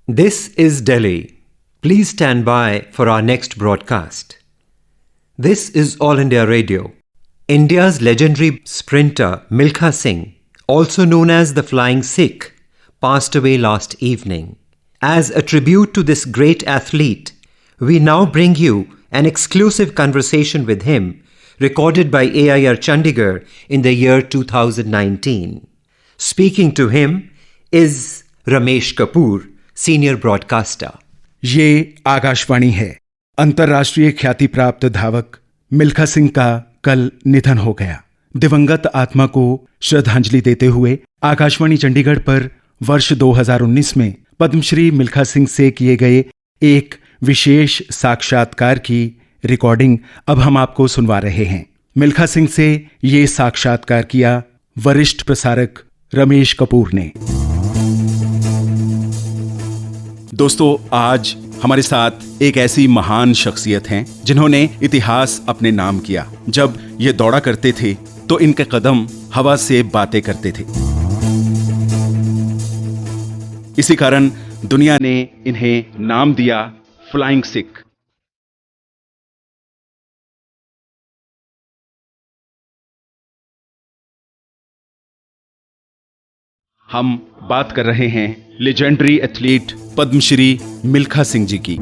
This is Delhi. Please stand by for our next broadcast. This is All India Radio. India's legendary sprinter Milkha Singh, also known as the Flying Sikh, passed away last evening. As a tribute to this great athlete, we now bring you an exclusive conversation with him recorded by AIR Chandigarh in the year 2019. Speaking to him is Ramesh Kapoor, senior broadcaster. ये आकाशवाणी है। अंतर्राष्ट्रीय ख्याति प्राप्त धावक मिल्खा सिंह का कल निधन हो गया। दिवंगत आत्मा को श्रद्धांजलि देते हुए आकाशवाणी चंडीगढ़ पर वर्ष 2019 में पद्मश्री मिल्खा सिंह से किए गए एक विशेष साक्षात्कार की रिकॉर्डिंग अब हम आपको सुनवा रहे हैं। मिल्खा सिंह से ये साक्षात्कार किया वरिष्ठ प्रसारक रमेश कपूर ने। दोस्तों, आज हमारे साथ एक ऐसी महान शख्सियत हैं जिन्होंने इतिहास अपने नाम किया। जब ये दौड़ा करते थे तो इनके कदम हवा से बातें करते थे। इसी कारण दुनिया ने इन्हें नाम दिया फ्लाइंग सिख। हम बात कर रहे हैं लेजेंडरी एथलीट पद्मश्री मिल्खा सिंह जी की।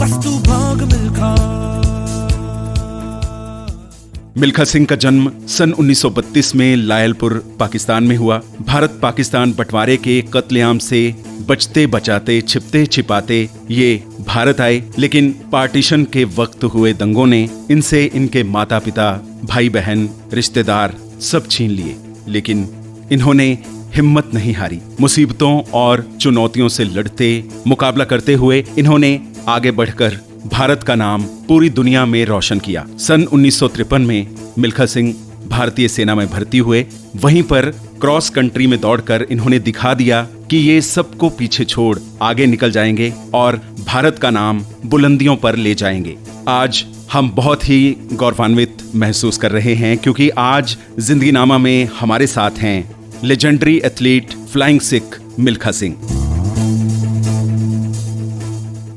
मिल्खा सिंह का जन्म सन 1932 में लायलपुर पाकिस्तान में हुआ। भारत पाकिस्तान बंटवारे के कत्लेआम से बचते बचाते छिपते छिपाते ये भारत आए, लेकिन पार्टीशन के वक्त हुए दंगों ने इनसे इनके माता पिता, भाई बहन, रिश्तेदार सब छीन लिए। लेकिन इन्होंने हिम्मत नहीं हारी। मुसीबतों और चुनौतियों से लड़ते, मुकाबला करते हुए इन्होंने आगे बढ़कर भारत का नाम पूरी दुनिया में रोशन किया। सन 1953 में मिल्खा सिंह भारतीय सेना में भर्ती हुए। वहीं पर क्रॉस कंट्री में दौड़कर इन्होंने दिखा दिया कि ये सबको पीछे छोड़ आगे निकल जाएंगे और भारत का नाम बुलंदियों पर ले जाएंगे। आज हम बहुत ही गौरवान्वित महसूस कर रहे हैं क्योंकि आज जिंदगीनामा में हमारे साथ हैं legendary athlete flying Sikh Milkha Singh.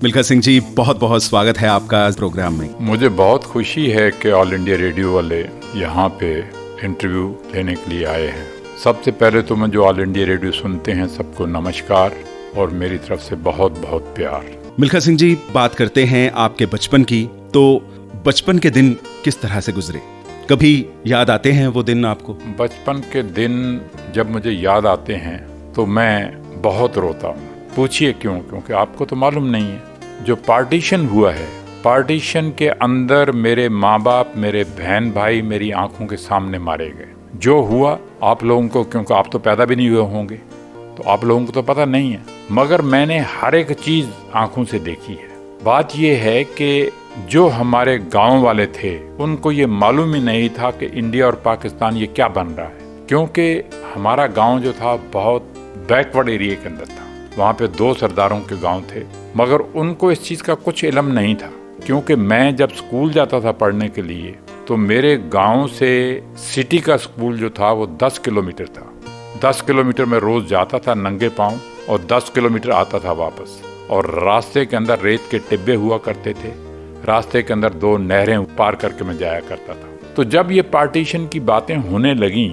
Milkha Singh ji, बहुत बहुत स्वागत है आपका प्रोग्राम में। मुझे बहुत खुशी है कि ऑल इंडिया रेडियो वाले यहाँ पे इंटरव्यू लेने के लिए आए हैं। सबसे पहले तो मैं जो ऑल इंडिया रेडियो सुनते हैं सबको नमस्कार और मेरी तरफ से बहुत बहुत प्यार। मिल्खा सिंह जी, बात करते हैं आपके बचपन की। तो बचपन के दिन किस तरह से गुजरे? कभी याद आते हैं वो दिन आपको? बचपन के दिन जब मुझे याद आते हैं तो मैं बहुत रोता हूँ। पूछिए क्यों? क्योंकि आपको तो मालूम नहीं है, जो पार्टीशन हुआ है, पार्टीशन के अंदर मेरे माँ बाप, मेरे बहन भाई मेरी आंखों के सामने मारे गए। जो हुआ आप लोगों को, क्योंकि आप तो पैदा भी नहीं हुए होंगे तो आप लोगों को तो पता नहीं है, मगर मैंने हर एक चीज़ आंखों से देखी है। बात यह है कि जो हमारे गांव वाले थे उनको ये मालूम ही नहीं था कि इंडिया और पाकिस्तान ये क्या बन रहा है, क्योंकि हमारा गांव जो था बहुत बैकवर्ड एरिया के अंदर था। वहाँ पे 2 सरदारों के गांव थे, मगर उनको इस चीज़ का कुछ इल्म नहीं था। क्योंकि मैं जब स्कूल जाता था पढ़ने के लिए तो मेरे गांव से सिटी का स्कूल जो था वो 10 किलोमीटर था। 10 किलोमीटर में रोज़ जाता था नंगे पाँव और 10 किलोमीटर आता था वापस। और रास्ते के अंदर रेत के टिब्बे हुआ करते थे, रास्ते के अंदर 2 नहरें पार करके मैं जाया करता था। तो जब ये पार्टीशन की बातें होने लगीं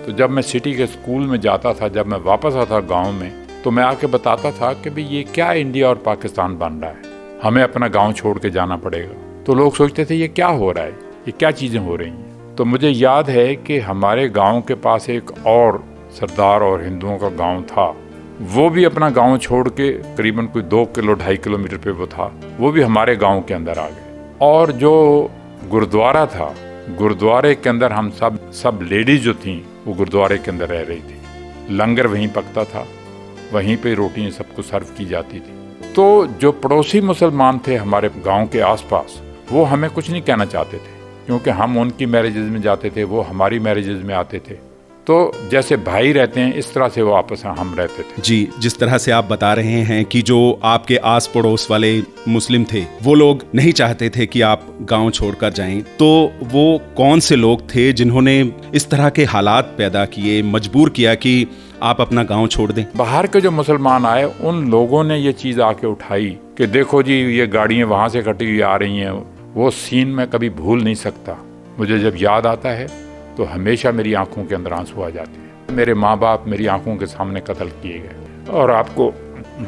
तो जब मैं सिटी के स्कूल में जाता था, जब मैं वापस आता गांव में, तो मैं आके बताता था कि भाई ये क्या इंडिया और पाकिस्तान बन रहा है, हमें अपना गांव छोड़ के जाना पड़ेगा। तो लोग सोचते थे ये क्या हो रहा है, ये क्या चीज़ें हो रही हैं। तो मुझे याद है कि हमारे गाँव के पास एक और सरदार और हिंदुओं का गाँव था, वो भी अपना गांव छोड़ के करीबन कोई 2-2.5 किलोमीटर पे वो था, वो भी हमारे गांव के अंदर आ गए। और जो गुरुद्वारा था, गुरुद्वारे के अंदर हम सब लेडीज जो थीं वो गुरुद्वारे के अंदर रह रही थी। लंगर वहीं पकता था, वहीं पे रोटियां सबको सर्व की जाती थी। तो जो पड़ोसी मुसलमान थे हमारे गांव के आसपास, वो हमें कुछ नहीं कहना चाहते थे, क्योंकि हम उनकी मैरिजेज में जाते थे, वो हमारी मैरिजेज में आते थे। तो जैसे भाई रहते हैं इस तरह से वो आपस में हम रहते थे। जी, जिस तरह से आप बता रहे हैं कि जो आपके आस पड़ोस वाले मुस्लिम थे वो लोग नहीं चाहते थे कि आप गांव छोड़कर जाएं, तो वो कौन से लोग थे जिन्होंने इस तरह के हालात पैदा किए, मजबूर किया कि आप अपना गांव छोड़ दें? बाहर के जो मुसलमान आए उन लोगों ने ये चीज़ आके उठाई कि देखो जी ये गाड़ियाँ वहाँ से कटी हुई आ रही हैं। वो सीन मैं कभी भूल नहीं सकता। मुझे जब याद आता है तो हमेशा मेरी आंखों के अंदर आंसू आ जाते हैं। मेरे माँ बाप मेरी आंखों के सामने कत्ल किए गए। और आपको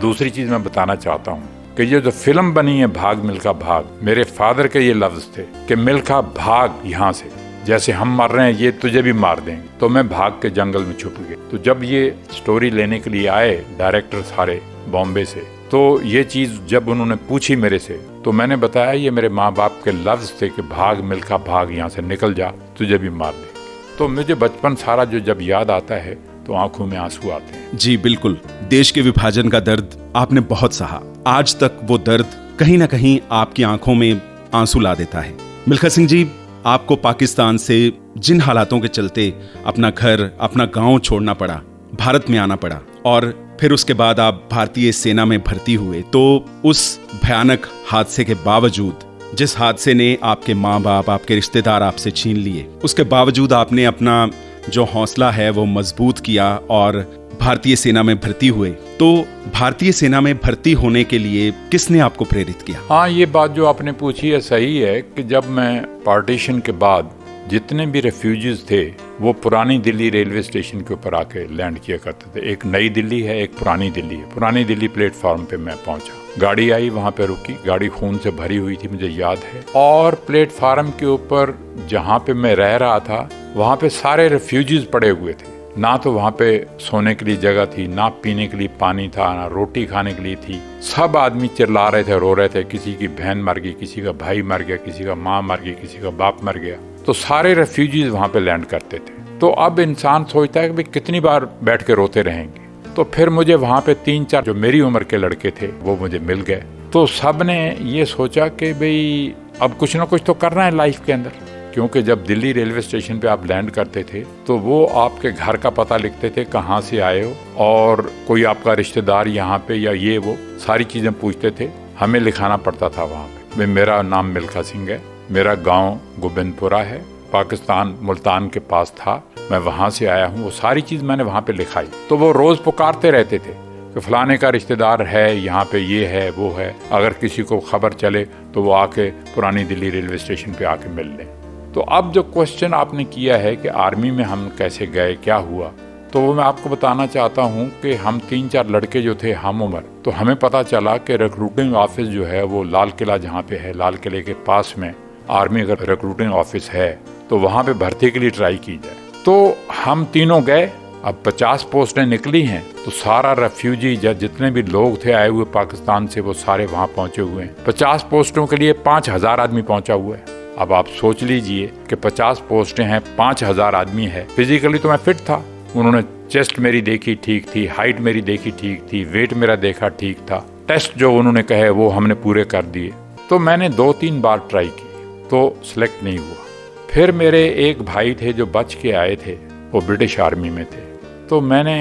दूसरी चीज़ मैं बताना चाहता हूँ कि ये जो फिल्म बनी है भाग मिल्खा भाग, मेरे फादर के ये लफ्ज़ थे कि मिल्खा भाग यहाँ से, जैसे हम मर रहे हैं ये तुझे भी मार देंगे। तो मैं भाग के जंगल में छुप गया। तो जब ये स्टोरी लेने के लिए आए डायरेक्टर सारे बॉम्बे से, तो ये चीज़ जब उन्होंने पूछी मेरे से तो मैंने बताया ये मेरे माँ बाप के लफ्ज़ थे कि भाग मिल्खा भाग, यहाँ से निकल जा, तुझे भी मार देंगे। तो मुझे बचपन सारा जो जब याद आता है तो आंखों में आंसू आते हैं। जी बिल्कुल, देश के विभाजन का दर्द आपने बहुत सहा। आज तक वो दर्द कहीं ना कहीं आपकी आंखों में आंसू ला देता है। मिल्खा सिंह जी, आपको पाकिस्तान से जिन हालातों के चलते अपना घर, अपना गांव छोड़ना पड़ा, भारत में आना पड़ा और फिर उसके बाद आप भारतीय सेना में भर्ती हुए, तो उस भयानक हादसे के बावजूद, जिस हादसे ने आपके माँ बाप, आपके रिश्तेदार आपसे छीन लिए, उसके बावजूद आपने अपना जो हौसला है वो मजबूत किया और भारतीय सेना में भर्ती हुए। तो भारतीय सेना में भर्ती होने के लिए किसने आपको प्रेरित किया? हाँ, ये बात जो आपने पूछी है सही है कि जब मैं पार्टीशन के बाद जितने भी रेफ्यूजीज थे वो पुरानी दिल्ली रेलवे स्टेशन के ऊपर आके लैंड किया करते थे। एक नई दिल्ली है, एक पुरानी दिल्ली है। पुरानी दिल्ली प्लेटफॉर्म पे मैं पहुंचा, गाड़ी आई, वहां पे रुकी, गाड़ी खून से भरी हुई थी, मुझे याद है। और प्लेटफॉर्म के ऊपर जहाँ पे मैं रह रहा था वहाँ पे सारे रेफ्यूजीज पड़े हुए थे। ना तो वहाँ पे सोने के लिए जगह थी, ना पीने के लिए पानी था, ना रोटी खाने के लिए थी। सब आदमी चिल्ला रहे थे, रो रहे थे। किसी की बहन मर गई, किसी का भाई मर गया, किसी का माँ मर गई, किसी का बाप मर गया। तो सारे रेफ्यूजीज वहाँ पे लैंड करते थे। तो अब इंसान सोचता है कि भाई कितनी बार बैठ के रोते रहेंगे। तो फिर मुझे वहाँ पे 3-4 जो मेरी उम्र के लड़के थे वो मुझे मिल गए। तो सब ने ये सोचा कि भाई अब कुछ ना कुछ तो करना है लाइफ के अंदर, क्योंकि जब दिल्ली रेलवे स्टेशन पे आप लैंड करते थे तो वो आपके घर का पता लिखते थे, कहाँ से आए हो, और कोई आपका रिश्तेदार यहाँ पे या ये वो सारी चीज़ें पूछते थे। हमें लिखाना पड़ता था वहाँ पे, मेरा नाम मिल्खा सिंह है, मेरा गांव गोबिंदपुरा है, पाकिस्तान मुल्तान के पास था, मैं वहाँ से आया हूँ। वो सारी चीज़ मैंने वहाँ पे लिखाई। तो वो रोज़ पुकारते रहते थे कि फलाने का रिश्तेदार है यहाँ पे, ये है वो है, अगर किसी को खबर चले तो वो आके पुरानी दिल्ली रेलवे स्टेशन पे आके मिल लें। तो अब जो क्वेश्चन आपने किया है कि आर्मी में हम कैसे गए, क्या हुआ, तो वो मैं आपको बताना चाहता हूँ कि हम 3-4 लड़के जो थे हम उम्र, तो हमें पता चला कि रिक्रूटिंग ऑफिस जो है वो लाल किला जहाँ पे है, लाल किले के पास में आर्मी अगर रिक्रूटिंग ऑफिस है तो वहाँ पे भर्ती के लिए ट्राई की जाए। तो हम तीनों गए। अब 50 पोस्टें निकली हैं तो सारा रेफ्यूजी जितने भी लोग थे आए हुए पाकिस्तान से वो सारे वहाँ पहुँचे हुए हैं। 50 पोस्टों के लिए 5000 आदमी पहुँचा हुआ है। अब आप सोच लीजिए कि 50 पोस्टें हैं, 5000 आदमी है। फिजिकली तो मैं फिट था, उन्होंने चेस्ट मेरी देखी ठीक थी, हाइट मेरी देखी ठीक थी, वेट मेरा देखा ठीक था, टेस्ट जो उन्होंने कहे वो हमने पूरे कर दिए। तो मैंने 2-3 बार ट्राई की तो सिलेक्ट नहीं हुआ। फिर मेरे एक भाई थे जो बच के आए थे, वो ब्रिटिश आर्मी में थे। तो मैंने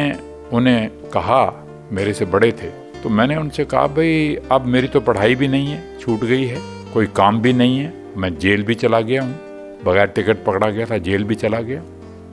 उन्हें कहा, मेरे से बड़े थे, तो मैंने उनसे कहा भाई अब मेरी तो पढ़ाई भी नहीं है, छूट गई है, कोई काम भी नहीं है, मैं जेल भी चला गया हूँ, बगैर टिकट पकड़ा गया था, जेल भी चला गया,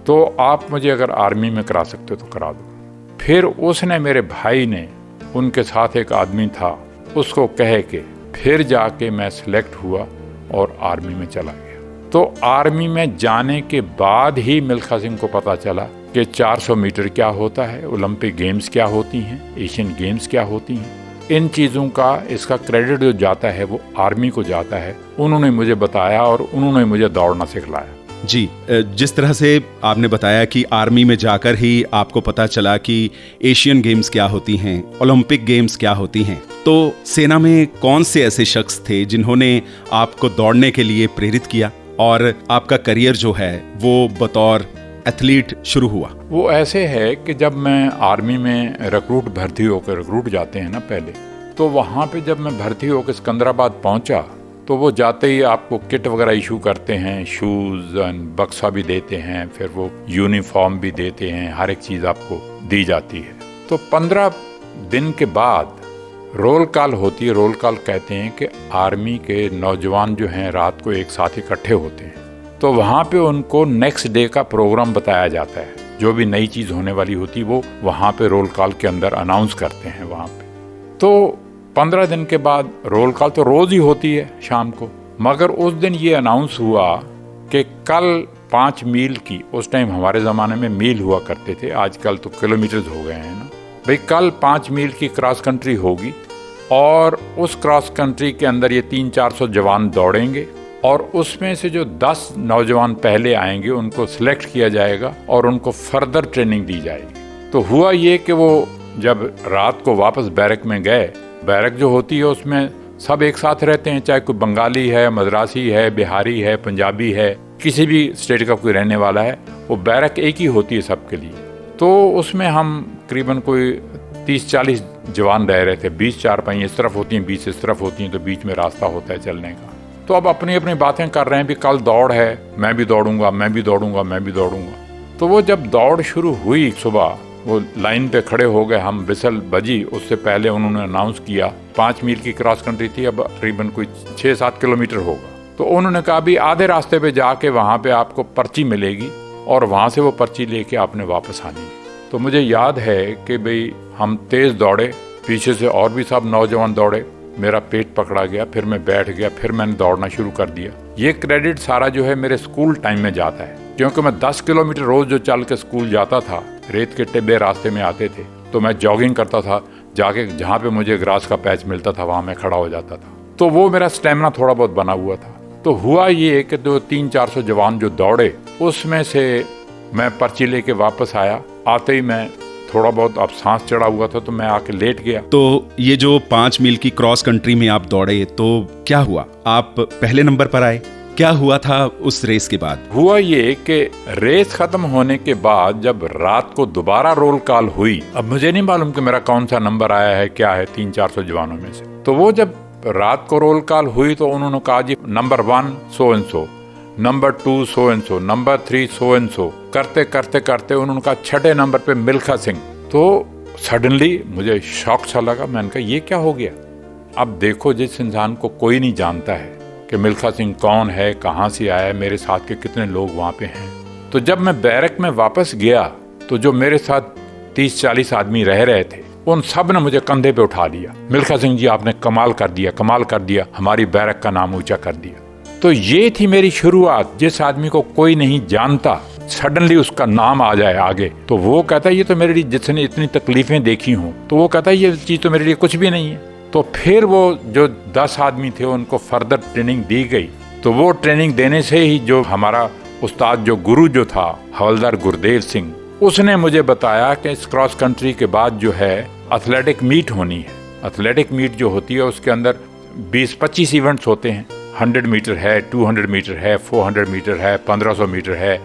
तो आप मुझे अगर आर्मी में करा सकते हो तो करा दो। फिर उसने, मेरे भाई ने, उनके साथ एक आदमी था, उसको कहे के फिर जाके मैं सिलेक्ट हुआ और आर्मी में चला गया। तो आर्मी में जाने के बाद ही मिल्खा सिंह को पता चला कि 400 मीटर क्या होता है, ओलंपिक गेम्स क्या होती हैं, एशियन गेम्स क्या होती हैं। इन चीज़ों का, इसका क्रेडिट जो जाता है वो आर्मी को जाता है। उन्होंने मुझे बताया और उन्होंने मुझे दौड़ना सिखलाया। जी, जिस तरह से आपने बताया कि आर्मी में जाकर ही आपको पता चला कि एशियन गेम्स क्या होती हैं, ओलंपिक गेम्स क्या होती हैं, तो सेना में कौन से ऐसे शख्स थे जिन्होंने आपको दौड़ने के लिए प्रेरित किया और आपका करियर जो है वो बतौर एथलीट शुरू हुआ? वो ऐसे है कि जब मैं आर्मी में भर्ती होकर जाते हैं ना पहले, तो वहाँ पे जब मैं भर्ती होकर सिकंदराबाद पहुँचा तो वो जाते ही आपको किट वगैरह इशू करते हैं, शूज़ एंड बक्सा भी देते हैं, फिर वो यूनिफॉर्म भी देते हैं, हर एक चीज़ आपको दी जाती है। तो 15 दिन के बाद रोल कॉल होती है। रोल कॉल कहते हैं कि आर्मी के नौजवान जो हैं रात को एक साथ इकट्ठे होते हैं, तो वहाँ पे उनको नेक्स्ट डे का प्रोग्राम बताया जाता है जो भी नई चीज़ होने वाली होती वो वहाँ पे रोल कॉल के अंदर अनाउंस करते हैं वहाँ पे। तो 15 दिन के बाद रोल कॉल तो रोज़ ही होती है शाम को, मगर उस दिन ये अनाउंस हुआ कि कल 5 मील की, उस टाइम हमारे ज़माने में मील हुआ करते थे, आजकल तो किलोमीटर्स हो गए हैं ना भाई, कल 5 मील की क्रॉस कंट्री होगी और उस क्रॉस कंट्री के अंदर ये 300-400 जवान दौड़ेंगे और उसमें से जो 10 नौजवान पहले आएंगे उनको सिलेक्ट किया जाएगा और उनको फर्दर ट्रेनिंग दी जाएगी। तो हुआ ये कि वो जब रात को वापस बैरक में गए, बैरक जो होती है उसमें सब एक साथ रहते हैं, चाहे कोई बंगाली है, मद्रासी है, बिहारी है, पंजाबी है, किसी भी स्टेट का कोई रहने वाला है, वो बैरक एक ही होती है सबके लिए। तो उसमें हम करीबन कोई 30-40 जवान रह रहे थे, 20 चारपाई इस तरफ होती हैं, 20 इस तरफ होती हैं, तो बीच में रास्ता होता है चलने का। तो अब अपनी अपनी बातें कर रहे हैं भी कल दौड़ है, मैं भी दौड़ूंगा, मैं भी दौड़ूंगा, मैं भी दौड़ूंगा। तो वो जब दौड़ शुरू हुई सुबह, वो लाइन पे खड़े हो गए, हम विसल बजी, उससे पहले उन्होंने अनाउंस किया 5 मील की क्रॉस कंट्री थी, अब करीबन कोई 6-7 किलोमीटर होगा। तो उन्होंने कहा भी आधे रास्ते पे जाके वहाँ पे आपको पर्ची मिलेगी और वहाँ से वो पर्ची लेके आपने वापस आनी है। तो मुझे याद है कि भाई हम तेज़ दौड़े, पीछे से और भी सब नौजवान दौड़े, मेरा पेट पकड़ा गया, फिर मैं बैठ गया, फिर मैंने दौड़ना शुरू कर दिया। ये क्रेडिट सारा जो है मेरे स्कूल टाइम में जाता है, क्योंकि मैं 10 किलोमीटर रोज़ जो चल के स्कूल जाता था, रेत के टिब्बे रास्ते में आते थे, तो मैं जॉगिंग करता था, जाके जहाँ पे मुझे ग्रास का पैच मिलता था वहाँ मैं खड़ा हो जाता था। तो वो मेरा स्टेमिना थोड़ा बहुत बना हुआ था। तो हुआ ये कि 300-400 जवान जो दौड़े, उसमें से मैं पर्ची लेके वापस आया। आते ही मैं थोड़ा बहुत अब सांस चढ़ा हुआ था, तो मैं आके लेट गया। तो ये जो 5 मील की क्रॉस कंट्री में आप दौड़े, तो क्या हुआ? आप पहले नंबर पर आए। क्या हुआ था उस रेस के बाद? हुआ ये कि रेस खत्म होने के बाद जब रात को दोबारा रोल कॉल हुई, अब मुझे नहीं मालूम कि मेरा कौन सा नंबर आया है, क्या है, 300-400 जवानों में से। तो वो जब रात को रोल कॉल हुई तो उन्होंने कहा जी number 1 so and so, number 2 so and so, number 3 so and so, करते करते करते उन्होंने कहा 6ठे नंबर पे मिल्खा सिंह। तो सडनली मुझे शॉक सा लगा, मैंने कहा ये क्या हो गया। अब देखो, जिस इंसान को कोई नहीं जानता है कि मिल्खा सिंह कौन है, कहाँ से आया है, मेरे साथ के कितने लोग वहाँ पे हैं। तो जब मैं बैरक में वापस गया तो जो मेरे साथ 30-40 आदमी रह रहे थे, उन सब ने मुझे कंधे पे उठा लिया, मिल्खा सिंह जी आपने कमाल कर दिया, कमाल कर दिया, हमारी बैरक का नाम ऊंचा कर दिया। तो ये थी मेरी शुरुआत। जिस आदमी को कोई नहीं जानता, सडनली उसका नाम आ जाए आगे, तो वो कहता है ये तो मेरे लिए, जिसने इतनी तकलीफें देखी हों, तो वो कहता है ये चीज़ तो मेरे लिए कुछ भी नहीं है। तो फिर वो जो 10 आदमी थे उनको फर्दर ट्रेनिंग दी गई। तो वो ट्रेनिंग देने से ही जो हमारा उस्ताद, जो गुरु जो था हवलदार गुरदेव सिंह, उसने मुझे बताया कि इस क्रॉस कंट्री के बाद जो है एथलेटिक मीट होनी है। एथलेटिक मीट जो होती है उसके अंदर 20-25 इवेंट्स होते हैं। 100 मीटर है, 200 मीटर है, 400 मीटर है, 1500 मीटर है,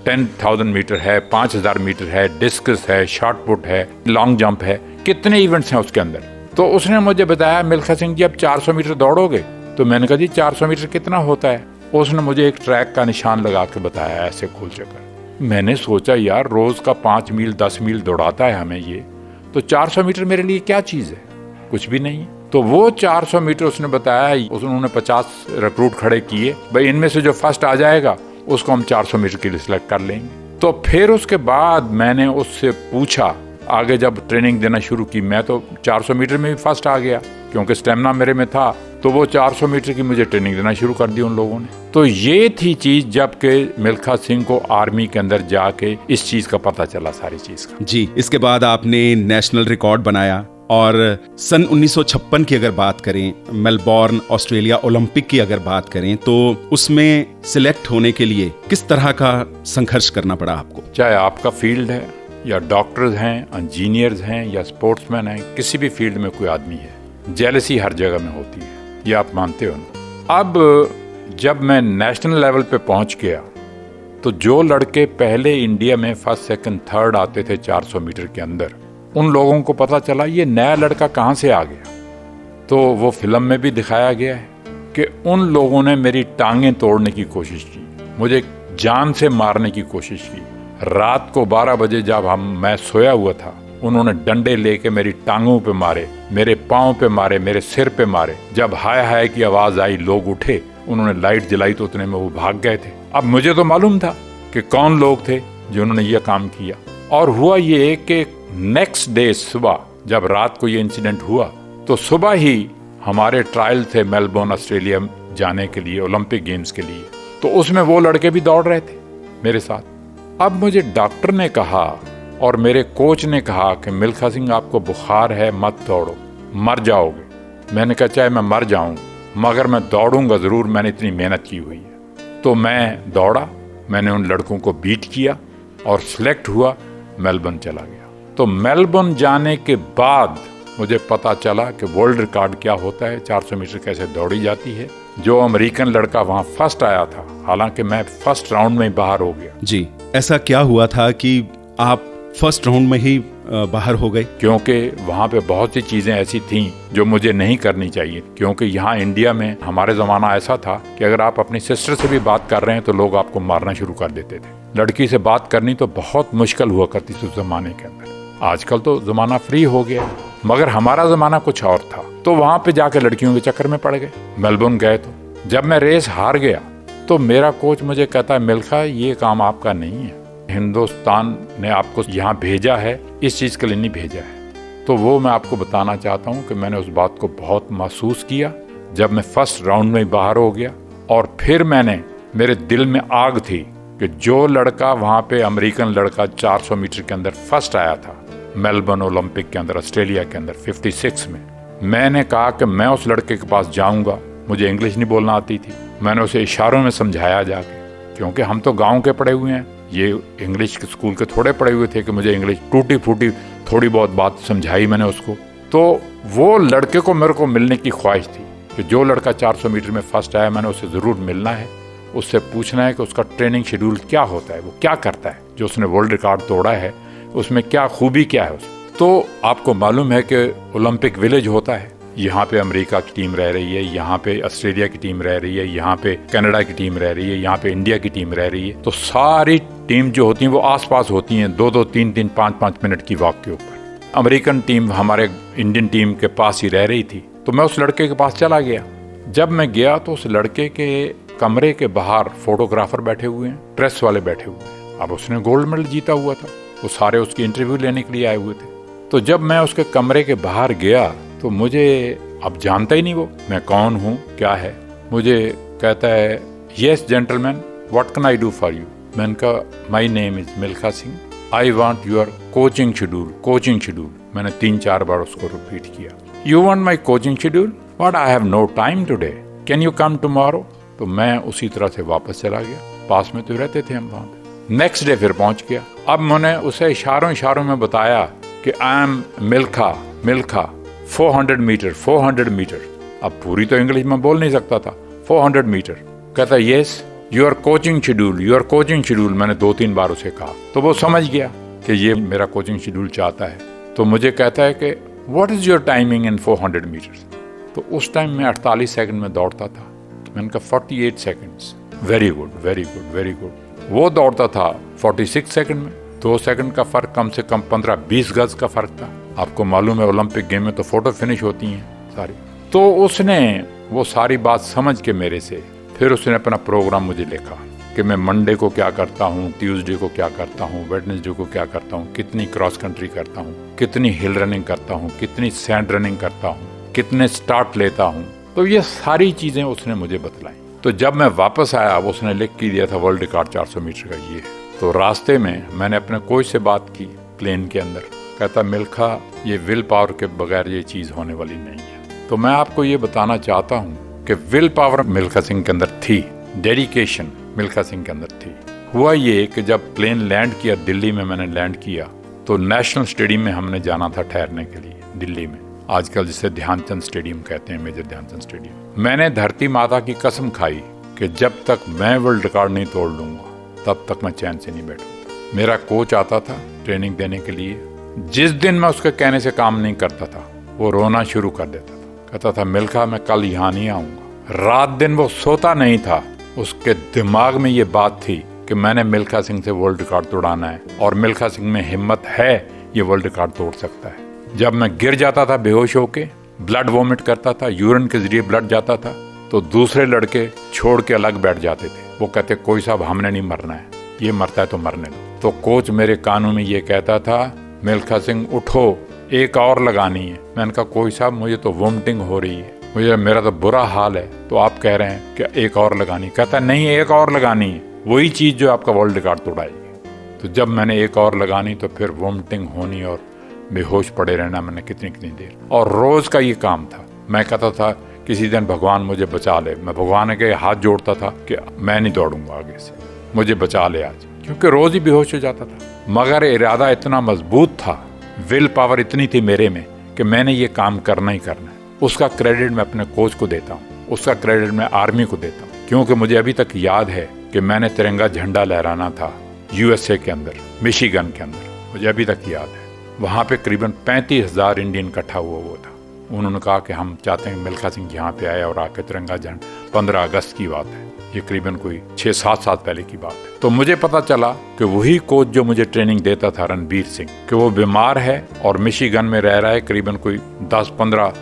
10,000 मीटर है, 5000 मीटर है, डिस्कस है, शॉट पुट है, लॉन्ग जंप है, कितने इवेंट्स हैं उसके अंदर। तो उसने मुझे बताया मिल्खा सिंह जी अब 400 मीटर दौड़ोगे। तो मैंने कहा जी 400 मीटर कितना होता है। उसने मुझे एक ट्रैक का निशान लगा के बताया, ऐसे गोल चक्कर। मैंने सोचा यार रोज का 5 मील 10 मील दौड़ाता है हमें ये, तो 400 मीटर मेरे लिए क्या चीज़ है, कुछ भी नहीं है। तो वो 400 मीटर उसने बताया, उन्होंने 50 रिक्रूट खड़े किए, भाई इनमें से जो फर्स्ट आ जाएगा उसको हम 400 मीटर के लिए सिलेक्ट कर लेंगे। तो फिर उसके बाद मैंने उससे पूछा, आगे जब ट्रेनिंग देना शुरू की, मैं तो 400 मीटर में भी फर्स्ट आ गया क्योंकि स्टेमिना मेरे में था। तो वो 400 मीटर की मुझे ट्रेनिंग देना शुरू कर दी उन लोगों ने। तो ये थी चीज़ जबकि मिल्खा सिंह को आर्मी के अंदर जाके इस चीज़ का पता चला, सारी चीज़ का। जी, इसके बाद आपने नेशनल रिकॉर्ड बनाया और सन 1956 की अगर बात करें, मेलबॉर्न ऑस्ट्रेलिया ओलंपिक की अगर बात करें, तो उसमें सिलेक्ट होने के लिए किस तरह का संघर्ष करना पड़ा आपको? चाहे आपका फील्ड है या डॉक्टर्स हैं, इंजीनियर्स हैं या स्पोर्ट्समैन हैं, किसी भी फील्ड में कोई आदमी है, जेलसी हर जगह में होती है, ये आप मानते हो ना। अब जब मैं नेशनल लेवल पे पहुंच गया तो जो लड़के पहले इंडिया में फर्स्ट सेकंड थर्ड आते थे 400 मीटर के अंदर, उन लोगों को पता चला ये नया लड़का कहाँ से आ गया। तो वो फिल्म में भी दिखाया गया है कि उन लोगों ने मेरी टांगें तोड़ने की कोशिश की, मुझे जान से मारने की कोशिश की। रात को 12 बजे जब मैं सोया हुआ था, उन्होंने डंडे लेके मेरी टांगों पे मारे, मेरे पाँव पे मारे, मेरे सिर पे मारे। जब हाय हाय की आवाज आई, लोग उठे, उन्होंने लाइट जलाई तो उतने में वो भाग गए थे। अब मुझे तो मालूम था कि कौन लोग थे, जिन्होंने ये काम किया। और हुआ ये कि नेक्स्ट डे सुबह जब रात को ये इंसिडेंट हुआ तो सुबह ही हमारे ट्रायल थे मेलबोर्न ऑस्ट्रेलिया जाने के लिए, ओलंपिक गेम्स के लिए। तो उसमें वो लड़के भी दौड़ रहे थे मेरे साथ। अब मुझे डॉक्टर ने कहा और मेरे कोच ने कहा कि मिल्खा सिंह आपको बुखार है, मत दौड़ो, मर जाओगे। मैंने कहा चाहे मैं मर जाऊं मगर मैं दौड़ूंगा ज़रूर, मैंने इतनी मेहनत की हुई है। तो मैं दौड़ा, मैंने उन लड़कों को बीट किया और सिलेक्ट हुआ, मेलबर्न चला गया। तो मेलबर्न जाने के बाद मुझे पता चला कि वर्ल्ड रिकॉर्ड क्या होता है, 400 मीटर कैसे दौड़ी जाती है। जो अमेरिकन लड़का वहाँ फर्स्ट आया था, हालांकि मैं फर्स्ट राउंड में ही बाहर हो गया। जी, ऐसा क्या हुआ था कि आप फर्स्ट राउंड में ही बाहर हो गए? क्योंकि वहाँ पे बहुत सी चीज़ें ऐसी थीं जो मुझे नहीं करनी चाहिए। क्योंकि यहाँ इंडिया में हमारे ज़माना ऐसा था कि अगर आप अपनी सिस्टर से भी बात कर रहे हैं तो लोग आपको मारना शुरू कर देते थे। लड़की से बात करनी तो बहुत मुश्किल हुआ करती थी उस ज़माने के अंदर। आजकल तो ज़माना फ्री हो गया, मगर हमारा ज़माना कुछ और था। तो वहाँ पे जाके लड़कियों के चक्कर में पड़ गए। मेलबर्न गए तो जब मैं रेस हार गया तो मेरा कोच मुझे कहता है मिल्खा ये काम आपका नहीं है, हिंदुस्तान ने आपको यहाँ भेजा है, इस चीज़ के लिए नहीं भेजा है। तो वो मैं आपको बताना चाहता हूँ कि मैंने उस बात को बहुत महसूस किया जब मैं फर्स्ट राउंड में बाहर हो गया। और फिर मेरे दिल में आग थी कि जो लड़का वहाँ पे अमेरिकन लड़का 400 मीटर के अंदर फर्स्ट आया था मेलबर्न ओलंपिक के अंदर, ऑस्ट्रेलिया के अंदर 56 में, मैंने कहा कि मैं उस लड़के के पास जाऊँगा। मुझे इंग्लिश नहीं बोलना आती थी, मैंने उसे इशारों में समझाया जाके, क्योंकि हम तो गाँव के पढ़े हुए हैं, ये इंग्लिश के स्कूल के थोड़े पढ़े हुए थे कि मुझे इंग्लिश टूटी फूटी थोड़ी बहुत बात समझाई मैंने उसको। तो वो लड़के को मेरे को मिलने की ख्वाहिश थी कि जो लड़का 400 मीटर में फर्स्ट आया मैंने उससे ज़रूर मिलना है, उससे पूछना है कि उसका ट्रेनिंग शेड्यूल क्या होता है, वो क्या करता है, जो उसने वर्ल्ड रिकॉर्ड तोड़ा है उसमें क्या खूबी क्या है उसमें। तो आपको मालूम है कि ओलंपिक विलेज होता है, यहाँ पे अमेरिका की टीम रह रही है, यहाँ पे ऑस्ट्रेलिया की टीम रह रही है, यहाँ पे कनाडा की टीम रह रही है, यहाँ पे इंडिया की टीम रह रही है। तो सारी टीम जो होती हैं वो आसपास होती हैं, 2-2, 3-3, 5-5 मिनट की वॉक के ऊपर। अमेरिकन टीम हमारे इंडियन टीम के पास ही रह रही थी। तो मैं उस लड़के के पास चला गया। जब मैं गया तो उस लड़के के कमरे के बाहर फोटोग्राफर बैठे हुए हैं, प्रेस वाले बैठे हुए हैं। अब उसने गोल्ड मेडल जीता हुआ था, वो सारे उसकी इंटरव्यू लेने के लिए आए हुए थे। तो जब मैं उसके कमरे के बाहर गया तो मुझे अब जानता ही नहीं वो मैं कौन हूँ क्या है। मुझे कहता है yes gentleman what can I do for you. मैंने कहा my name is Milkha Singh, I want your coaching schedule. मैंने 3-4 बार उसको रिपीट किया। You want my coaching schedule, what I have no time today, can you come tomorrow. तो मैं उसी तरह से वापस चला गया, पास में तो रहते थे हम वहाँ पे। नेक्स्ट डे फिर पहुँच गया। अब मैंने उसे इशारों में बताया कि आई एम मिल्खा 400 मीटर। अब पूरी तो इंग्लिश में बोल नहीं सकता था। 400 मीटर। कहता यस योर कोचिंग शेड्यूल। मैंने 2-3 बार उसे कहा तो वो समझ गया कि ये मेरा कोचिंग शेड्यूल चाहता है। तो मुझे कहता है कि what is your timing in 400 meter. तो उस टाइम मैं 48 सेकंड में दौड़ता था। मैंने कहा 48 सेकंड्स, वेरी गुड। वो दौड़ता था 46 सेकंड में। 2 सेकंड का फर्क, कम से कम 15-20 गज का फर्क था। आपको मालूम है ओलंपिक गेम में तो फोटो फिनिश होती हैं सारी। तो उसने वो सारी बात समझ के मेरे से फिर उसने अपना प्रोग्राम मुझे लिखा कि मैं मंडे को क्या करता हूँ, ट्यूसडे को क्या करता हूँ, वेडनेसडे को क्या करता हूँ, कितनी क्रॉस कंट्री करता हूँ, कितनी हिल रनिंग करता हूँ, कितनी सैंड रनिंग करता हूँ, कितने स्टार्ट लेता हूँ। तो ये सारी चीज़ें उसने मुझे बतलाई। तो जब मैं वापस आया वो उसने लिख के दिया था वर्ल्ड रिकॉर्ड 400 मीटर का ये। तो रास्ते में मैंने अपने कोच से बात की प्लेन के अंदर। कहता मिल्खा ये विल पावर के बगैर ये चीज़ होने वाली नहीं है। तो मैं आपको ये बताना चाहता हूँ कि विल पावर मिल्खा सिंह के अंदर थी, डेडिकेशन मिल्खा सिंह के अंदर थी। हुआ ये कि जब प्लेन लैंड किया, दिल्ली में मैंने लैंड किया, तो नेशनल स्टेडियम में हमने जाना था ठहरने के लिए दिल्ली में, आजकल जिसे ध्यानचंद स्टेडियम कहते हैं, मेजर ध्यानचंद स्टेडियम। मैंने धरती माता की कसम खाई कि जब तक मैं वर्ल्ड रिकॉर्ड नहीं तोड़ लूंगा तब तक मैं चैन से नहीं बैठूंगा। मेरा कोच आता था ट्रेनिंग देने के लिए, जिस दिन मैं उसके कहने से काम नहीं करता था वो रोना शुरू कर देता था। कहता था मिल्खा मैं कल यहाँ नहीं आऊँगा। रात दिन वो सोता नहीं था, उसके दिमाग में ये बात थी कि मैंने मिल्खा सिंह से वर्ल्ड रिकॉर्ड तोड़ाना है और मिल्खा सिंह में हिम्मत है, ये वर्ल्ड रिकॉर्ड तोड़ सकता है। जब मैं गिर जाता था बेहोश होके, ब्लड वॉमिट करता था, यूरिन के जरिए ब्लड जाता था, तो दूसरे लड़के छोड़ के अलग बैठ जाते थे। वो कहते कोई साहब हमने नहीं मरना है, ये मरता है तो मरने दो। तो कोच मेरे कानों में ये कहता था, मिल्खा सिंह उठो, एक और लगानी है। मैंने कहा कोच साहब मुझे तो वोमिटिंग हो रही है, मेरा तो बुरा हाल है, तो आप कह रहे हैं कि एक और लगानी। कहता नहीं, एक और लगानी है, वही चीज़ जो आपका वर्ल्ड रिकॉर्ड तोड़ाएगी। तो जब मैंने एक और लगानी तो फिर वोमिटिंग होनी और बेहोश पड़े रहना मैंने कितनी देर। और रोज़ का ये काम था। मैं कहता था किसी दिन भगवान मुझे बचा ले, मैं भगवान के हाथ जोड़ता था कि मैं नहीं दौड़ूंगा आगे से, मुझे बचा ले आज, क्योंकि रोज़ ही बेहोश हो जाता था। मगर इरादा इतना मजबूत था, विल पावर इतनी थी मेरे में कि मैंने ये काम करना ही करना है। उसका क्रेडिट मैं अपने कोच को देता हूँ, उसका क्रेडिट मैं आर्मी को देता हूँ, क्योंकि मुझे अभी तक याद है कि मैंने तिरंगा झंडा लहराना था USA के अंदर, मिशिगन के अंदर, मुझे अभी तक याद है। वहाँ पे करीबन 35,000 इंडियन इकट्ठा हुआ था। उन्होंने कहा कि हम चाहते हैं मिल्खा सिंह यहाँ पे आए और आके तिरंगा झंडा, 15 अगस्त की बात है, ये करीबन कोई 6-7 साल पहले की बात है। तो मुझे पता चला कि वही कोच जो मुझे ट्रेनिंग देता था, रणबीर सिंह, कि वो बीमार है और मिशिगन में रह रहा है, करीबन कोई 10-15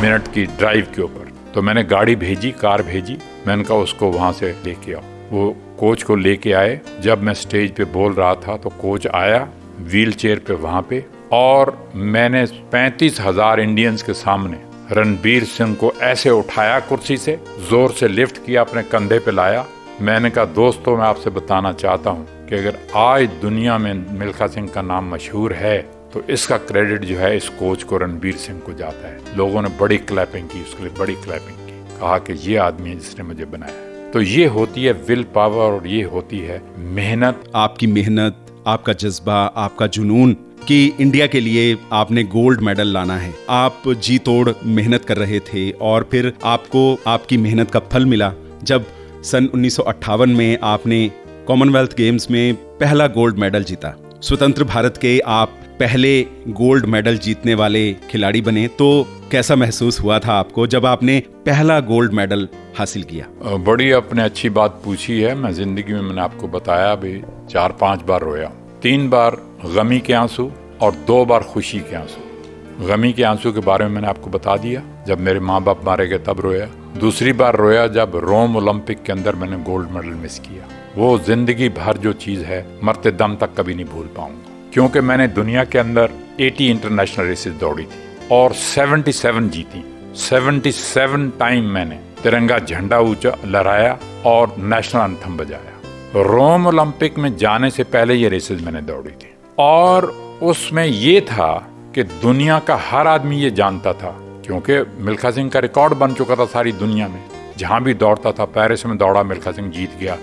मिनट की ड्राइव के ऊपर। तो मैंने गाड़ी भेजी, कार भेजी, मैंने कहा उसको वहाँ से लेके आओ। वो कोच को लेके आए। जब मैं स्टेज पे बोल रहा था तो कोच आया व्हील चेयर पे वहाँ पे, और मैंने 35,000 इंडियंस के सामने रणबीर सिंह को ऐसे उठाया, कुर्सी से जोर से लिफ्ट किया, अपने कंधे पे लाया। मैंने कहा दोस्तों, मैं आपसे बताना चाहता हूँ कि अगर आज दुनिया में मिल्खा सिंह का नाम मशहूर है तो इसका क्रेडिट जो है इस कोच को, रणबीर सिंह को जाता है। लोगों ने बड़ी क्लैपिंग की, उसके लिए बड़ी क्लैपिंग की, कहा कि ये आदमी है जिसने मुझे बनाया। तो ये होती है विल पावर और ये होती है मेहनत। आपकी मेहनत, आपका जज्बा, आपका जुनून कि इंडिया के लिए आपने गोल्ड मेडल लाना है। आप जी तोड़ मेहनत कर रहे थे और फिर आपको आपकी मेहनत का फल मिला जब सन 1958 में आपने कॉमनवेल्थ गेम्स में पहला गोल्ड मेडल जीता। स्वतंत्र भारत के आप पहले गोल्ड मेडल जीतने वाले खिलाड़ी बने। तो कैसा महसूस हुआ था आपको जब आपने पहला गोल्ड मेडल हासिल किया? बड़ी आपने अच्छी बात पूछी है। मैं जिंदगी में, मैंने आपको बताया भी, 4-5 बार रोया। 3 बार गमी के आंसू और 2 बार खुशी के आंसू। गमी के आंसू के बारे में मैंने आपको बता दिया, जब मेरे माँ बाप मारे गए तब रोया। दूसरी बार रोया जब रोम ओलंपिक के अंदर मैंने गोल्ड मेडल मिस किया। वो जिंदगी भर जो चीज है, मरते दम तक कभी नहीं भूल पाऊंगा, क्योंकि मैंने दुनिया के अंदर 80 इंटरनेशनल रेसेस दौड़ी थी और 77 जीती। 77 टाइम मैंने तिरंगा झंडा ऊंचा लहराया और नेशनल एंथम बजाया। रोम ओलंपिक में जाने से पहले ये रेसेस मैंने दौड़ी थी और उसमें ये था कि दुनिया का हर आदमी ये जानता था, क्योंकि मिल्खा सिंह का रिकॉर्ड बन चुका था सारी दुनिया में। जहां भी दौड़ता था, पेरिस में दौड़ा मिल्खा सिंह जीत गया,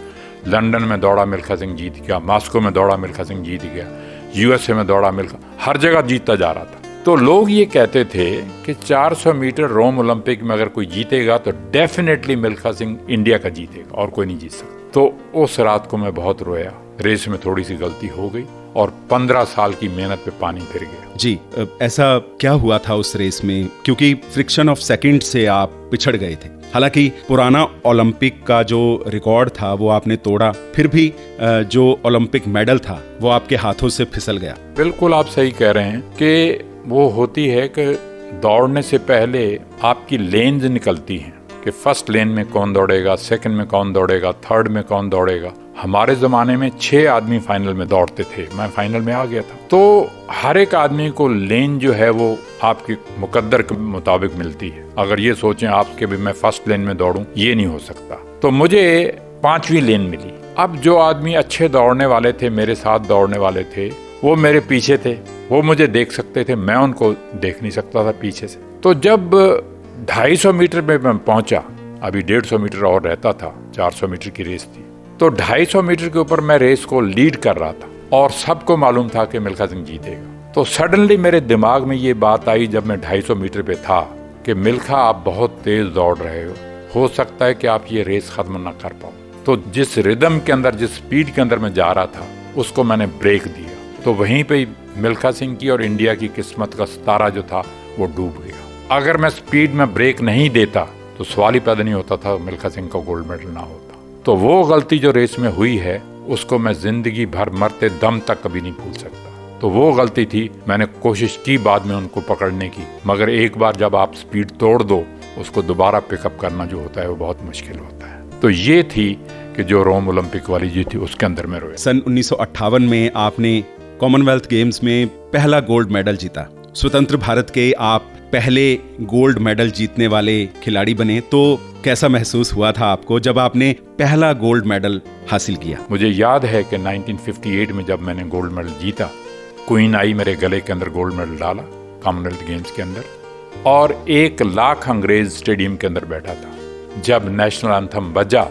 लंदन में दौड़ा मिल्खा सिंह जीत गया, मॉस्को में दौड़ा मिल्खा सिंह जीत गया, USA में दौड़ा मिल्खा, हर जगह जीतता जा रहा था। तो लोग ये कहते थे कि 400 मीटर रोम ओलंपिक में अगर कोई जीतेगा तो डेफिनेटली मिल्खा सिंह इंडिया का जीतेगा और कोई नहीं जीत सकता। तो उस रात को मैं बहुत रोया। रेस में थोड़ी सी गलती हो गई और 15 साल की मेहनत पे पानी फिर गया। जी, ऐसा क्या हुआ था उस रेस में? क्योंकि फ्रिक्शन ऑफ सेकंड से आप पिछड़ गए थे। हालांकि पुराना ओलंपिक का जो रिकॉर्ड था वो आपने तोड़ा, फिर भी जो ओलंपिक मेडल था वो आपके हाथों से फिसल गया। बिल्कुल आप सही कह रहे हैं कि वो होती है कि दौड़ने से पहले आपकी लेन्स निकलती हैं कि फर्स्ट लेन में कौन दौड़ेगा, सेकंड में कौन दौड़ेगा, थर्ड में कौन दौड़ेगा। हमारे ज़माने में 6 आदमी फाइनल में दौड़ते थे, मैं फाइनल में आ गया था। तो हर एक आदमी को लेन जो है वो आपके मुकद्दर के मुताबिक मिलती है। अगर ये सोचें आपके भी मैं फर्स्ट लेन में दौड़ूं, ये नहीं हो सकता। तो मुझे 5वीं लेन मिली। अब जो आदमी अच्छे दौड़ने वाले थे, मेरे साथ दौड़ने वाले थे, वो मेरे पीछे थे, वो मुझे देख सकते थे, मैं उनको देख नहीं सकता था पीछे से। तो जब 250 मीटर में मैं पहुंचा, अभी 150 मीटर और रहता था, 400 मीटर की रेस थी, तो 250 मीटर के ऊपर मैं रेस को लीड कर रहा था और सबको मालूम था कि मिल्खा सिंह जीतेगा। तो सडनली मेरे दिमाग में ये बात आई जब मैं 250 मीटर पे था कि मिल्खा, आप बहुत तेज दौड़ रहे हो सकता है कि आप ये रेस खत्म ना कर पाओ। तो जिस रिदम के अंदर, जिस स्पीड के अंदर मैं जा रहा था, उसको मैंने ब्रेक दिया। तो वहीं पे मिल्खा सिंह की और इंडिया की किस्मत का सितारा जो था वो डूब गया। अगर मैं स्पीड में ब्रेक नहीं देता तो सवाल ही पैदा नहीं होता था मिल्खा सिंह का गोल्ड मेडल ना होता। तो वो गलती जो रेस में हुई है उसको मैं जिंदगी भर मरते दम तक कभी नहीं भूल सकता। तो वो गलती थी। मैंने कोशिश की बाद में उनको पकड़ने की, मगर एक बार जब आप स्पीड तोड़ दो, उसको दोबारा पिकअप करना जो होता है वो बहुत मुश्किल होता है। तो ये थी कि जो रोम ओलंपिक वाली जीत थी उसके अंदर में रोया। सन 1958 में आपने कॉमनवेल्थ गेम्स में पहला गोल्ड मेडल जीता। स्वतंत्र भारत के आप पहले गोल्ड मेडल जीतने वाले खिलाड़ी बने, तो कैसा महसूस हुआ था आपको जब आपने पहला गोल्ड मेडल हासिल किया? मुझे याद है कि 1958 में जब मैंने गोल्ड मेडल जीता, क्वीन आई मेरे गले के अंदर गोल्ड मेडल डाला कॉमनवेल्थ गेम्स के अंदर, और 1 लाख अंग्रेज स्टेडियम के अंदर बैठा था। जब नेशनल एंथम बजा,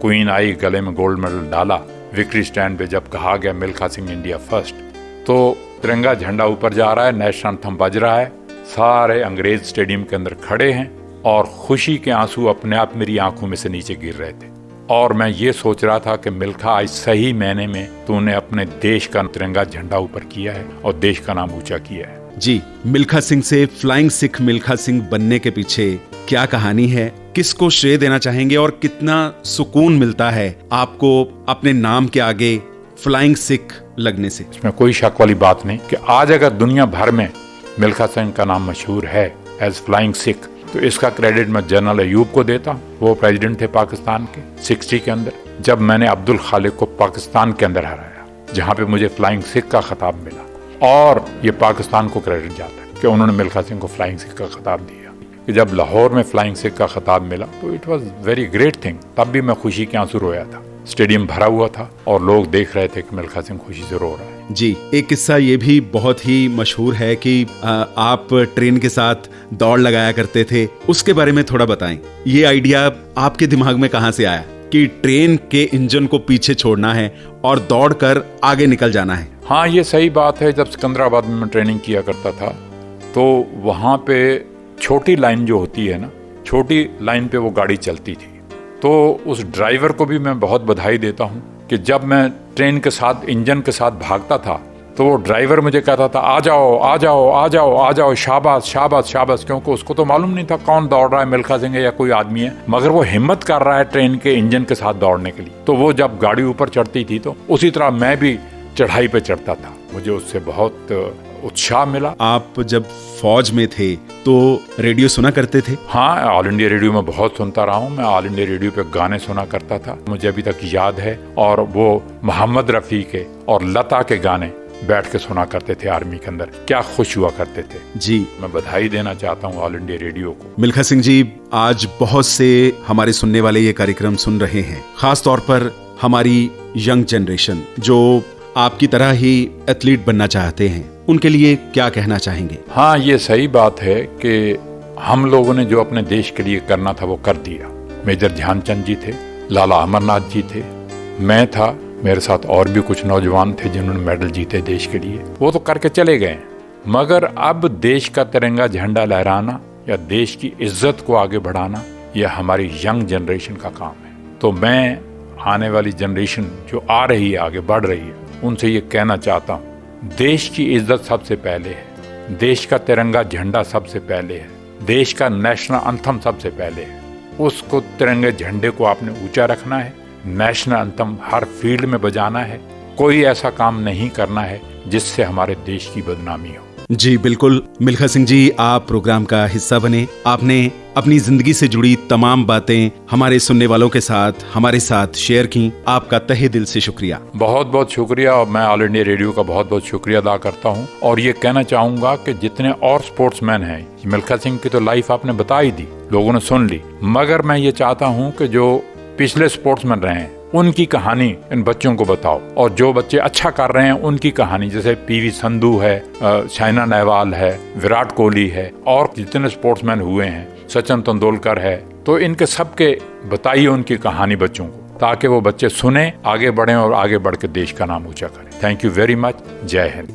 क्वीन आई, गले में गोल्ड मेडल डाला, विक्ट्री स्टैंड पे जब कहा गया मिल्खा सिंह इंडिया फर्स्ट, तो तिरंगा झंडा ऊपर जा रहा है, नेशनल एंथम बज रहा है, सारे अंग्रेज स्टेडियम के अंदर खड़े हैं और खुशी के आंसू अपने आप मेरी आंखों में से नीचे गिर रहे थे। और मैं ये सोच रहा था कि मिल्खा, आज सही मायने में तूने अपने देश का तिरंगा झंडा ऊपर किया है और देश का नाम ऊंचा किया है। जी, मिल्खा सिंह से फ्लाइंग सिख मिल्खा सिंह बनने के पीछे क्या कहानी है? किसको श्रेय देना चाहेंगे और कितना सुकून मिलता है आपको अपने नाम के आगे फ्लाइंग सिख लगने से? इसमें कोई शक वाली बात नहीं कि आज अगर दुनिया भर में मिल्खा सिंह का नाम मशहूर है एज फ्लाइंग सिख, तो इसका क्रेडिट मैं जनरल अयूब को देता हूँ। वो प्रेसिडेंट थे पाकिस्तान के 60 के अंदर, जब मैंने अब्दुल खालिक को पाकिस्तान के अंदर हराया, जहाँ पे मुझे फ्लाइंग सिख का खिताब मिला। और ये पाकिस्तान को क्रेडिट जाता है कि उन्होंने मिल्खा सिंह को फ्लाइंग सिख का खिताब दिया। कि जब लाहौर में फ्लाइंग सिख का खिताब मिला तो it was very great thing. तब भी मैं खुशी के आंसू रोया था। स्टेडियम भरा हुआ था और लोग देख रहे थे कि मिल्खा सिंह खुशी से रो रहा है। जी, एक किस्सा ये भी बहुत ही मशहूर है कि आप ट्रेन के साथ दौड़ लगाया करते थे, उसके बारे में थोड़ा बताएं। ये आइडिया आपके दिमाग में कहाँ से आया कि ट्रेन के इंजन को पीछे छोड़ना है और दौड़कर आगे निकल जाना है? हाँ, ये सही बात है। जब सिकंदराबाद में मैं ट्रेनिंग किया करता था तो वहाँ पे छोटी लाइन जो होती है ना, छोटी लाइन पे वो गाड़ी चलती थी। तो उस ड्राइवर को भी मैं बहुत बधाई देता हूँ कि जब मैं ट्रेन के साथ, इंजन के साथ भागता था तो वो ड्राइवर मुझे कहता था, आ जाओ आ जाओ आ जाओ आ जाओ, शाबाश शाबाश शाबाश। क्योंकि उसको तो मालूम नहीं था कौन दौड़ रहा है, मिल्खा सिंह है या कोई आदमी है, मगर वो हिम्मत कर रहा है ट्रेन के इंजन के साथ दौड़ने के लिए। तो वो जब गाड़ी ऊपर चढ़ती थी तो उसी तरह मैं भी चढ़ाई पे चढ़ता था। मुझे उससे बहुत उत्साह मिला। आप जब फौज में थे तो रेडियो सुना करते थे? हाँ, ऑल इंडिया रेडियो में बहुत सुनता रहा हूँ। मैं ऑल इंडिया रेडियो पे गाने सुना करता था, मुझे अभी तक याद है। और वो मोहम्मद रफ़ी के और लता के गाने बैठ के सुना करते थे आर्मी के अंदर। क्या खुश हुआ करते थे। जी, मैं बधाई देना चाहता हूँ ऑल इंडिया रेडियो को। मिल्खा सिंह जी, आज बहुत से हमारे सुनने वाले ये कार्यक्रम सुन रहे हैं, खास तौर पर हमारी यंग जनरेशन जो आपकी तरह ही एथलीट बनना चाहते हैं, उनके लिए क्या कहना चाहेंगे? हाँ, ये सही बात है कि हम लोगों ने जो अपने देश के लिए करना था वो कर दिया। मेजर ध्यानचंद जी थे, लाला अमरनाथ जी थे, मैं था, मेरे साथ और भी कुछ नौजवान थे जिन्होंने मेडल जीते देश के लिए। वो तो करके चले गए, मगर अब देश का तिरंगा झंडा लहराना या देश की इज्जत को आगे बढ़ाना, यह हमारी यंग जनरेशन का काम है। तो मैं आने वाली जनरेशन जो आ रही है, आगे बढ़ रही है, उनसे ये कहना चाहता हूँ, देश की इज्जत सबसे पहले है, देश का तिरंगा झंडा सबसे पहले है, देश का नेशनल एंथम सबसे पहले है। उसको, तिरंगे झंडे को आपने ऊंचा रखना है, नेशनल एंथम हर फील्ड में बजाना है। कोई ऐसा काम नहीं करना है जिससे हमारे देश की बदनामी हो। जी बिल्कुल, मिल्खा सिंह जी, आप प्रोग्राम का हिस्सा बने। आपने अपनी जिंदगी से जुड़ी तमाम बातें हमारे सुनने वालों के साथ, हमारे साथ शेयर की। आपका तहे दिल से शुक्रिया। बहुत बहुत शुक्रिया। और मैं ऑल इंडिया रेडियो का बहुत बहुत शुक्रिया अदा करता हूँ। और ये कहना चाहूंगा कि जितने और स्पोर्ट्समैन हैं, मिल्खा सिंह की तो लाइफ आपने बता ही दी, लोगों ने सुन ली, मगर मैं ये चाहता हूँ कि जो पिछले स्पोर्ट्समैन रहे हैं उनकी कहानी इन बच्चों को बताओ। और जो बच्चे अच्छा कर रहे हैं उनकी कहानी, जैसे पीवी संधू है, साइना नेहवाल है, विराट कोहली है, और जितने स्पोर्ट्समैन हुए हैं, सचिन तेंदुलकर है, तो इनके सबके बताइए उनकी कहानी बच्चों को, ताकि वो बच्चे सुने, आगे बढ़ें और आगे बढ़ के देश का नाम ऊंचा करें। Thank you very much. जय Hind.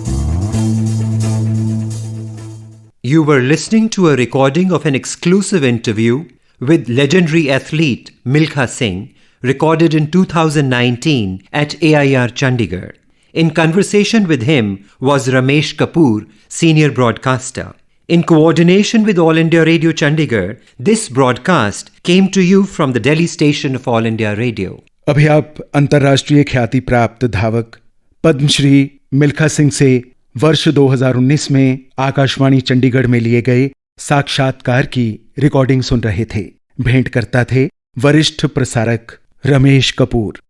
You were listening to a recording of an exclusive interview with legendary athlete Milkha Singh, recorded in 2019 at AIR Chandigarh. In conversation with him was Ramesh Kapoor, senior broadcaster. In coordination with All India Radio Chandigarh, this broadcast came to you from the Delhi station of All India Radio. अभी आप अंतर्राष्ट्रीय ख्याति प्राप्त धावक पद्मश्री मिल्खा सिंह से वर्ष 2019 में आकाशवाणी चंडीगढ़ में लिए गए साक्षात्कार की रिकॉर्डिंग सुन रहे थे। भेंट करता थे वरिष्ठ प्रसारक रमेश कपूर।